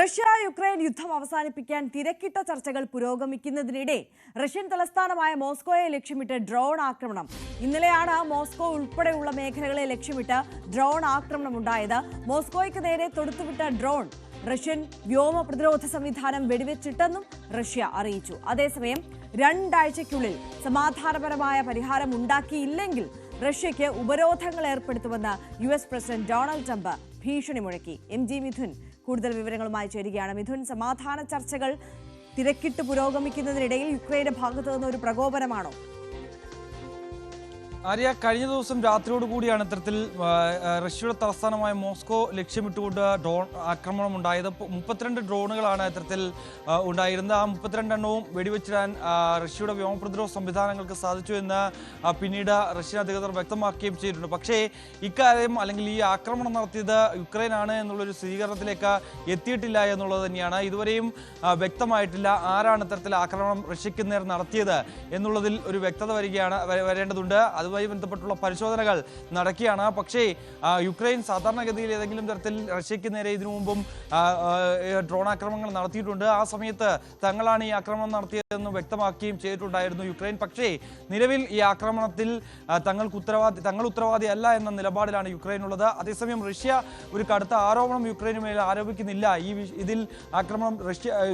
Russia Ukraine യുദ്ധം അവസാനിപ്പിക്കാൻ തിരക്കിട്ട ചർച്ചകൾ പുരോഗമിക്കുന്നതിനിടെ റഷ്യൻ തലസ്ഥാനമായ മോസ്കോയെ ലക്ഷ്യമിട്ട് ഡ്രോൺ ആക്രമണം. ഇന്നലെയാണ് മോസ്കോ ഉൾപ്പെടെയുള്ള മേഖലകളെ ലക്ഷ്യമിട്ട് ഡ്രോൺ ആക്രമണം ഉണ്ടായത്. മോസ്കോയ്ക്ക് നേരെ തൊടുത്തുവിട്ട ഡ്രോൺ റഷ്യൻ വ്യോമ പ്രതിരോധ സംവിധാനം വെടിവെച്ചിട്ടെന്നും റഷ്യ അറിയിച്ചു. അതേസമയം രണ്ടാഴ്ചയ്ക്കുള്ളിൽ സമാധാനപരമായ പരിഹാരം ഉണ്ടാക്കിയില്ലെങ്കിൽ റഷ്യയ്ക്ക് ഉപരോധങ്ങൾ ഏർപ്പെടുത്തുമെന്ന് US പ്രസിഡന്റ് ഡൊണാൾഡ് ട്രംപ് ഭീഷണി മുഴക്കി. MG മിഥുൻ കൂടുതൽ വിവരങ്ങളുമായി ചേരുകയാണ്. മിഥുൻ, സമാധാന ചർച്ചകൾ തിരക്കിട്ട് പുരോഗമിക്കുന്നതിനിടയിൽ യുക്രൈന്റെ ഭാഗത്തു നിന്ന് ഒരു പ്രകോപനമാണോ? ആര്യ, കഴിഞ്ഞ ദിവസം രാത്രിയോടുകൂടിയാണ് ഇത്തരത്തിൽ റഷ്യയുടെ തലസ്ഥാനമായ മോസ്കോ ലക്ഷ്യമിട്ടുകൊണ്ട് ഡ്രോൺ ആക്രമണം ഉണ്ടായത്. 32 ഡ്രോണുകളാണ് ഇത്തരത്തിൽ ഉണ്ടായിരുന്നത്. ആ 32 എണ്ണവും വെടിവെച്ചിടാൻ റഷ്യയുടെ വ്യോമ പ്രതിരോധ സംവിധാനങ്ങൾക്ക് സാധിച്ചു എന്ന് പിന്നീട് റഷ്യൻ അധികൃതർ വ്യക്തമാക്കുകയും ചെയ്തിട്ടുണ്ട്. പക്ഷേ ഇക്കാര്യം അല്ലെങ്കിൽ ഈ ആക്രമണം നടത്തിയത് യുക്രൈനാണ് എന്നുള്ളൊരു സ്ഥിരീകരണത്തിലേക്ക് എത്തിയിട്ടില്ല എന്നുള്ളത് തന്നെയാണ്. ഇതുവരെയും വ്യക്തമായിട്ടില്ല ആരാണ് ഇത്തരത്തിൽ ആക്രമണം റഷ്യക്ക് നേരെ നടത്തിയത് എന്നുള്ളതിൽ ഒരു വ്യക്തത വരേണ്ടതുണ്ട്. അതുമായി ബന്ധപ്പെട്ടുള്ള പരിശോധനകൾ നടക്കുകയാണ്. പക്ഷേ യുക്രൈൻ സാധാരണഗതിയിൽ ഏതെങ്കിലും തരത്തിൽ റഷ്യക്ക് നേരെ ഇതിനു മുമ്പും ഡ്രോൺ ആക്രമണങ്ങൾ നടത്തിയിട്ടുണ്ട്. ആ സമയത്ത് തങ്ങളാണ് ഈ ആക്രമണം നടത്തിയതെന്ന് വ്യക്തമാക്കുകയും ചെയ്തിട്ടുണ്ടായിരുന്നു യുക്രൈൻ. പക്ഷേ നിലവിൽ ഈ ആക്രമണത്തിൽ തങ്ങൾ ഉത്തരവാദിയല്ല എന്ന നിലപാടിലാണ് യുക്രൈൻ ഉള്ളത്. അതേസമയം റഷ്യ ഒരു കടുത്ത ആരോപണം യുക്രൈന് മേൽ ആരോപിക്കുന്നില്ല. ഇതിൽ ആക്രമണം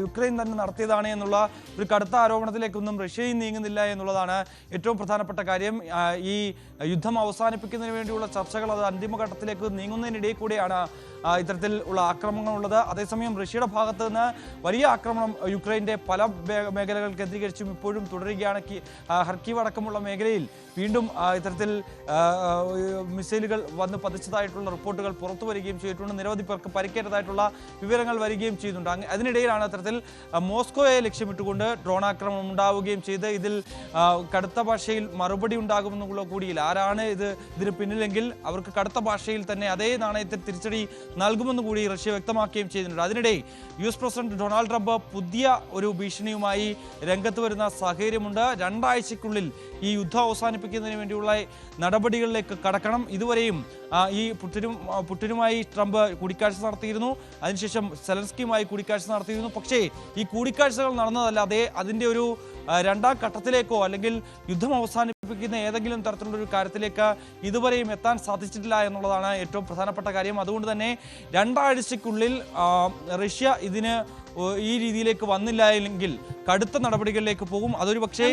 യുക്രൈൻ തന്നെ നടത്തിയതാണ് എന്നുള്ള ഒരു കടുത്ത ആരോപണത്തിലേക്കൊന്നും റഷ്യയും നീങ്ങുന്നില്ല എന്നുള്ളതാണ് ഏറ്റവും പ്രധാനപ്പെട്ട കാര്യം. ഈ യുദ്ധം അവസാനിപ്പിക്കുന്നതിന് വേണ്ടിയുള്ള ചർച്ചകൾ അത് അന്തിമഘട്ടത്തിലേക്ക് നീങ്ങുന്നതിനിടയിൽ കൂടെയാണ് ഇത്തരത്തിൽ ഉള്ള ആക്രമണങ്ങളുള്ളത്. അതേസമയം റഷ്യയുടെ ഭാഗത്ത് നിന്ന് വലിയ ആക്രമണം യുക്രൈൻ്റെ പല മേഖലകൾ കേന്ദ്രീകരിച്ചും ഇപ്പോഴും തുടരുകയാണ്. ഖർക്കീവ് അടക്കമുള്ള മേഖലയിൽ വീണ്ടും ഇത്തരത്തിൽ മിസൈലുകൾ വന്ന് പതിച്ചതായിട്ടുള്ള റിപ്പോർട്ടുകൾ പുറത്തു വരികയും ചെയ്തിട്ടുണ്ട്. നിരവധി പേർക്ക് പരിക്കേറ്റതായിട്ടുള്ള വിവരങ്ങൾ വരികയും ചെയ്യുന്നുണ്ട്. അതിനിടയിലാണ് ഇത്തരത്തിൽ മോസ്കോയെ ലക്ഷ്യമിട്ടുകൊണ്ട് ഡ്രോൺ ആക്രമണം ഉണ്ടാവുകയും ചെയ്ത് ഇതിൽ കടുത്ത ഭാഷയിൽ മറുപടി ഉണ്ടാകുമെന്നുള്ള കൂടിയില്ല. ആരാണ് ഇതിന് പിന്നിലെങ്കിൽ അവർക്ക് കടുത്ത ഭാഷയിൽ തന്നെ അതേ നാണയത്തിൽ തിരിച്ചടി നൽകുമെന്ന് കൂടി റഷ്യ വ്യക്തമാക്കുകയും ചെയ്യുന്നുണ്ട്. അതിനിടെ US പ്രസിഡന്റ് ഡൊണാൾഡ് ട്രംപ് പുതിയ ഒരു ഭീഷണിയുമായി രംഗത്ത് വരുന്ന സാഹചര്യമുണ്ട്. 2 ആഴ്ചയ്ക്കുള്ളിൽ ഈ യുദ്ധം അവസാനിപ്പിക്കുന്നതിന് വേണ്ടിയുള്ള നടപടികളിലേക്ക് കടക്കണം. ഇതുവരെയും ഈ പുടിനുമായി ട്രംപ് കൂടിക്കാഴ്ച നടത്തിയിരുന്നു. അതിനുശേഷം സെലൻസ്കിയുമായി കൂടിക്കാഴ്ച നടത്തിയിരുന്നു. പക്ഷേ ഈ കൂടിക്കാഴ്ചകൾ നടന്നതല്ലാതെ അതിൻ്റെ ഒരു രണ്ടാം ഘട്ടത്തിലേക്കോ അല്ലെങ്കിൽ യുദ്ധം അവസാനിപ്പിക്കുന്ന ഏതെങ്കിലും തരത്തിലുള്ള ഒരു കാര്യത്തിലേക്ക് ഇതുവരെയും എത്താൻ സാധിച്ചിട്ടില്ല എന്നുള്ളതാണ് ഏറ്റവും പ്രധാനപ്പെട്ട കാര്യം. അതുകൊണ്ട് തന്നെ 2 ആഴ്ചയ്ക്കുള്ളിൽ റഷ്യ ഇതിന് ഈ രീതിയിലേക്ക് വന്നില്ല എങ്കിൽ കടുത്ത നടപടികളിലേക്ക് പോകും. അതൊരു പക്ഷേ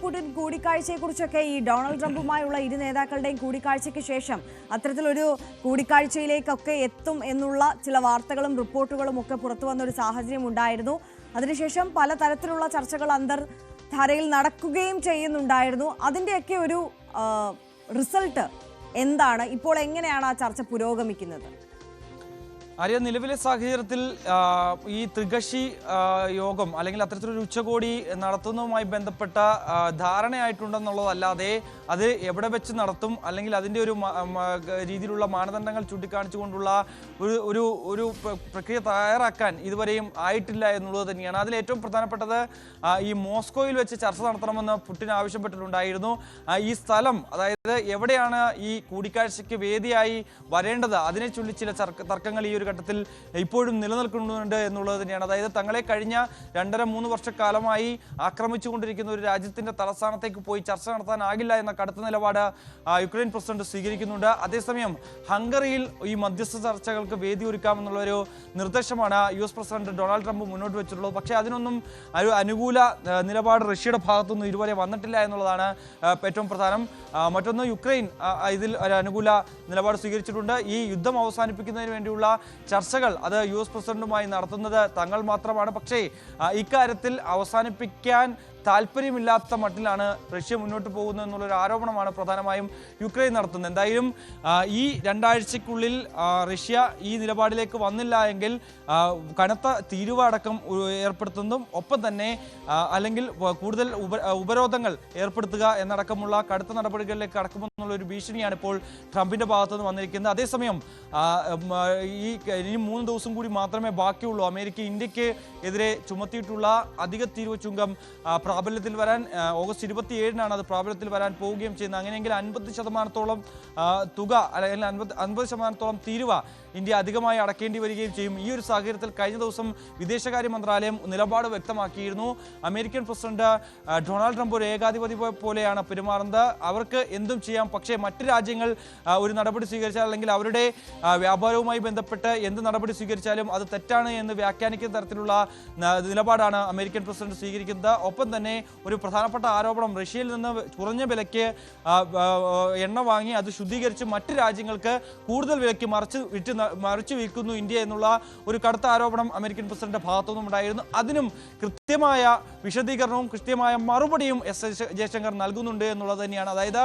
പുടിൻ കൂടിക്കാഴ്ചയെ കുറിച്ചൊക്കെ ഈ ഡൊണാൾഡ് ട്രംപുമായുള്ള ഇരു നേതാക്കളുടെയും കൂടിക്കാഴ്ചയ്ക്ക് ശേഷം അത്തരത്തിലൊരു കൂടിക്കാഴ്ചയിലേക്കൊക്കെ എത്തും എന്നുള്ള ചില വാർത്തകളും റിപ്പോർട്ടുകളും ഒക്കെ പുറത്തു വന്ന ഒരു സാഹചര്യം ഉണ്ടായിരുന്നു. അതിനുശേഷം പലതരത്തിലുള്ള ചർച്ചകൾ അന്തർധാരയിൽ നടക്കുകയും ചെയ്യുന്നുണ്ടായിരുന്നു. അതിൻ്റെയൊക്കെ ഒരു റിസൾട്ട് എന്താണ്? ഇപ്പോൾ എങ്ങനെയാണ് ആ ചർച്ച പുരോഗമിക്കുന്നത്? ആര്യ, നിലവിലെ സാഹചര്യത്തിൽ ഈ ത്രികക്ഷി യോഗം അല്ലെങ്കിൽ അത്തരത്തിലൊരു ഉച്ചകോടി നടത്തുന്നതുമായി ബന്ധപ്പെട്ട ധാരണയായിട്ടുണ്ടെന്നുള്ളതല്ലാതെ അത് എവിടെ വെച്ച് നടത്തും അല്ലെങ്കിൽ അതിൻ്റെ ഒരു രീതിയിലുള്ള മാനദണ്ഡങ്ങൾ ചൂണ്ടിക്കാണിച്ചുകൊണ്ടുള്ള ഒരു പ്രക്രിയ തയ്യാറാക്കാൻ ഇതുവരെയും ആയിട്ടില്ല എന്നുള്ളത് തന്നെയാണ്. അതിൽ ഏറ്റവും പ്രധാനപ്പെട്ടത് ഈ മോസ്കോയിൽ വെച്ച് ചർച്ച നടത്തണമെന്ന് പുടിൻ ആവശ്യപ്പെട്ടിട്ടുണ്ടായിരുന്നു. ഈ സ്ഥലം, അതായത് എവിടെയാണ് ഈ കൂടിക്കാഴ്ചയ്ക്ക് വേദിയായി വരേണ്ടത്, അതിനെ ചൊല്ലി ചില തർക്കങ്ങൾ ഈ ഒരു ഘട്ടത്തിൽ ഇപ്പോഴും നിലനിൽക്കുന്നുണ്ട് എന്നുള്ളത് തന്നെയാണ്. അതായത് തങ്ങളെ കഴിഞ്ഞ 2.5-3 വർഷക്കാലമായി ആക്രമിച്ചുകൊണ്ടിരിക്കുന്ന ഒരു രാജ്യത്തിന്റെ തലസ്ഥാനത്തേക്ക് പോയി ചർച്ച നടത്താനാകില്ല എന്ന കടുത്ത നിലപാട് യുക്രൈൻ പ്രസിഡന്റ് സ്വീകരിക്കുന്നുണ്ട്. അതേസമയം ഹംഗറിയിൽ ഈ മധ്യസ്ഥ ചർച്ചകൾക്ക് വേദി ഒരുക്കാമെന്നുള്ളൊരു നിർദ്ദേശമാണ് US പ്രസിഡന്റ് ഡൊണാൾഡ് ട്രംപ് മുന്നോട്ട് വെച്ചിട്ടുള്ളത്. പക്ഷേ അതിനൊന്നും ഒരു അനുകൂല നിലപാട് റഷ്യയുടെ ഭാഗത്തുനിന്ന് ഇതുവരെ വന്നിട്ടില്ല എന്നുള്ളതാണ് ഏറ്റവും പ്രധാനം. മറ്റൊന്ന്, യുക്രൈൻ ഇതിൽ ഒരു അനുകൂല നിലപാട് സ്വീകരിച്ചിട്ടുണ്ട്. ഈ യുദ്ധം അവസാനിപ്പിക്കുന്നതിന് വേണ്ടിയുള്ള ചർച്ചകൾ അത് US പ്രസിഡന്റുമായി നടത്തുന്നത് തങ്ങൾ മാത്രമാണ്. പക്ഷേ ഇക്കാര്യത്തിൽ അവസാനിപ്പിക്കാൻ താല്പര്യമില്ലാത്ത മട്ടിലാണ് റഷ്യ മുന്നോട്ട് പോകുന്നത് എന്നുള്ളൊരു ആരോപണമാണ് പ്രധാനമായും യുക്രൈൻ നടത്തുന്നത്. എന്തായാലും ഈ 2 ആഴ്ചയ്ക്കുള്ളിൽ റഷ്യ ഈ നിലപാടിലേക്ക് വന്നില്ല എങ്കിൽ കനത്ത തീരുവ അടക്കം ഏർപ്പെടുത്തുന്നതും ഒപ്പം തന്നെ അല്ലെങ്കിൽ കൂടുതൽ ഉപരോധങ്ങൾ ഏർപ്പെടുത്തുക എന്നടക്കമുള്ള കടുത്ത നടപടികളിലേക്ക് കടക്കുമെന്നുള്ളൊരു ഭീഷണിയാണ് ഇപ്പോൾ ട്രംപിന്റെ ഭാഗത്തുനിന്ന് വന്നിരിക്കുന്നത്. അതേസമയം ഇനി 3 ദിവസം കൂടി മാത്രമേ ബാക്കിയുള്ളൂ അമേരിക്ക ഇന്ത്യക്ക് എതിരെ ചുമത്തിയിട്ടുള്ള അധിക തീരുവ ചുങ്കം പ്രാബല്യത്തിൽ വരാൻ ഓഗസ്റ്റ് 27-നാണ് അത് പ്രാബല്യത്തിൽ വരാൻ പോവുകയും ചെയ്യുന്നത്. അങ്ങനെയെങ്കിൽ 50% തുക അല്ലെങ്കിൽ 50% തീരുവ ഇന്ത്യ അധികമായി അടക്കേണ്ടി വരികയും ചെയ്യും. ഈ ഒരു സാഹചര്യത്തിൽ കഴിഞ്ഞ ദിവസം വിദേശകാര്യ മന്ത്രാലയം നിലപാട് വ്യക്തമാക്കിയിരുന്നു. അമേരിക്കൻ പ്രസിഡന്റ് ഡൊണാൾഡ് ട്രംപ് ഒരു ഏകാധിപതി പോലെയാണ് പെരുമാറുന്നത്. അവർക്ക് എന്തും ചെയ്യാം, പക്ഷേ മറ്റ് രാജ്യങ്ങൾ ഒരു നടപടി സ്വീകരിച്ചാൽ അല്ലെങ്കിൽ അവരുടെ വ്യാപാരവുമായി ബന്ധപ്പെട്ട് എന്ത് നടപടി സ്വീകരിച്ചാലും അത് തെറ്റാണ് എന്ന് വ്യാഖ്യാനിക്കുന്ന തരത്തിലുള്ള നിലപാടാണ് അമേരിക്കൻ പ്രസിഡന്റ് സ്വീകരിക്കുന്നത്. ഒപ്പം തന്നെ ഒരു പ്രധാനപ്പെട്ട ആരോപണം, റഷ്യയിൽ നിന്ന് കുറഞ്ഞ വിലയ്ക്ക് എണ്ണ വാങ്ങി അത് ശുദ്ധീകരിച്ച് മറ്റ് രാജ്യങ്ങൾക്ക് കൂടുതൽ വിലയ്ക്ക് മറിച്ചു വിൽക്കുന്നു ഇന്ത്യ എന്നുള്ള ഒരു കടുത്ത ആരോപണം അമേരിക്കൻ പ്രസിഡന്റ് ഭാഗത്തുനിന്നും ഉണ്ടായിരുന്നു. അതിനും കൃത്യമായ വിശദീകരണവും കൃത്യമായ മറുപടിയും എസ് ജയശങ്കർ നൽകുന്നുണ്ട് എന്നുള്ളത് തന്നെയാണ്. അതായത്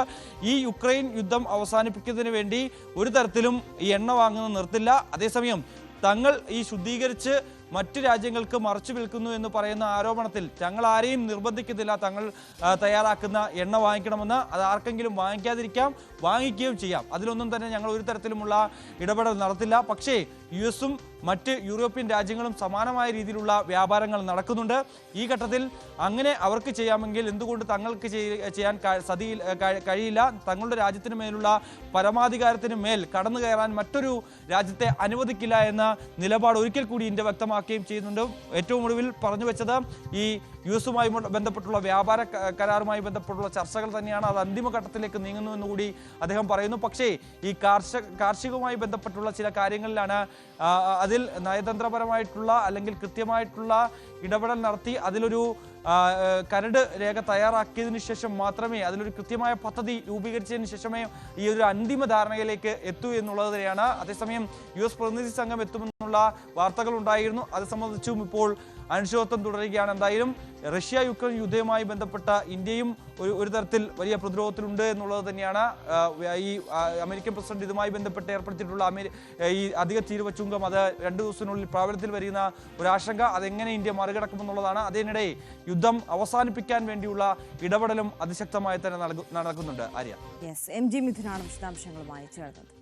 ഈ യുക്രൈൻ യുദ്ധം അവസാനിപ്പിക്കുന്നതിന് വേണ്ടി ഒരു തരത്തിലും ഈ എണ്ണ വാങ്ങുന്നത് നിർത്തില്ല. അതേസമയം തങ്ങൾ ഈ ശുദ്ധീകരിച്ച് മറ്റ് രാജ്യങ്ങൾക്ക് മറച്ചു വിൽക്കുന്നു എന്ന് പറയുന്ന ആരോപണത്തിൽ ഞങ്ങൾ ആരെയും നിർബന്ധിക്കുന്നില്ല. തങ്ങൾ തയ്യാറാക്കുന്ന എണ്ണ വാങ്ങിക്കണമെന്ന്, അത് ആർക്കെങ്കിലും വാങ്ങിക്കാതിരിക്കാം, വാങ്ങിക്കുകയും ചെയ്യാം. അതിലൊന്നും തന്നെ ഞങ്ങൾ ഒരു തരത്തിലുമുള്ള ഇടപെടൽ നടത്തില്ല. പക്ഷേ US-ഉം മറ്റ് യൂറോപ്യൻ രാജ്യങ്ങളും സമാനമായ രീതിയിലുള്ള വ്യാപാരങ്ങൾ നടക്കുന്നുണ്ട്. ഈ ഘട്ടത്തിൽ അങ്ങനെ അവർക്ക് ചെയ്യാമെങ്കിൽ എന്തുകൊണ്ട് തങ്ങൾക്ക് ചെയ്യാൻ കഴിയില്ല? തങ്ങളുടെ രാജ്യത്തിന് മേലുള്ള പരമാധികാരത്തിന് മേൽ കടന്നു കയറാൻ മറ്റൊരു രാജ്യത്തെ അനുവദിക്കില്ല എന്ന നിലപാട് ഒരിക്കൽ കൂടി ഇന്ത്യ വ്യക്തമാക്കുകയും ചെയ്യുന്നുണ്ട്. ഏറ്റവും ഒടുവിൽ പറഞ്ഞു വെച്ചത് ഈ US-ഉമായി ബന്ധപ്പെട്ടുള്ള വ്യാപാര കരാറുമായി ബന്ധപ്പെട്ടുള്ള ചർച്ചകൾ തന്നെയാണ്. അത് അന്തിമഘട്ടത്തിലേക്ക് നീങ്ങുന്നു എന്നുകൂടി അദ്ദേഹം പറയുന്നു. പക്ഷേ ഈ കാർഷികവുമായി ബന്ധപ്പെട്ടുള്ള ചില കാര്യങ്ങളിലാണ് അതിൽ നയതന്ത്രപരമായിട്ടുള്ള അല്ലെങ്കിൽ കൃത്യമായിട്ടുള്ള ഇടപെടൽ നടത്തി അതിലൊരു കരട് രേഖ തയ്യാറാക്കിയതിനു ശേഷം മാത്രമേ, അതിലൊരു കൃത്യമായ പദ്ധതി രൂപീകരിച്ചതിന് ശേഷമേ ഈ ഒരു അന്തിമ ധാരണയിലേക്ക് എത്തൂ എന്നുള്ളത് തന്നെയാണ്. അതേസമയം US പ്രതിനിധി സംഘം എത്തുമെന്നുള്ള വാർത്തകൾ ഉണ്ടായിരുന്നു. അത് സംബന്ധിച്ചും ഇപ്പോൾ അനിശ്ചിതത്വം തുടരുകയാണ്. എന്തായാലും റഷ്യ യുക്രൈൻ യുദ്ധവുമായി ബന്ധപ്പെട്ട ഇന്ത്യയും ഒരു തരത്തിൽ വലിയ പ്രതിരോധത്തിലുണ്ട് എന്നുള്ളത് തന്നെയാണ്. ഈ അമേരിക്കൻ പ്രസിഡന്റ് ഇതുമായി ബന്ധപ്പെട്ട് ഏർപ്പെടുത്തിയിട്ടുള്ള ഈ അധിക തീരുവ ചുങ്കം അത് 2 ദിവസത്തിനുള്ളിൽ പ്രാബല്യത്തിൽ വരുന്ന ഒരു ആശങ്ക, അതെങ്ങനെ ഇന്ത്യ മറികടക്കുമെന്നുള്ളതാണ്. അതിനിടെ യുദ്ധം അവസാനിപ്പിക്കാൻ വേണ്ടിയുള്ള ഇടപെടലും അതിശക്തമായി തന്നെ നടക്കുന്നുണ്ട്. ആര്യ, MG മിഥുനാണ് വിശദാംശങ്ങളുമായി ചേർന്നത്.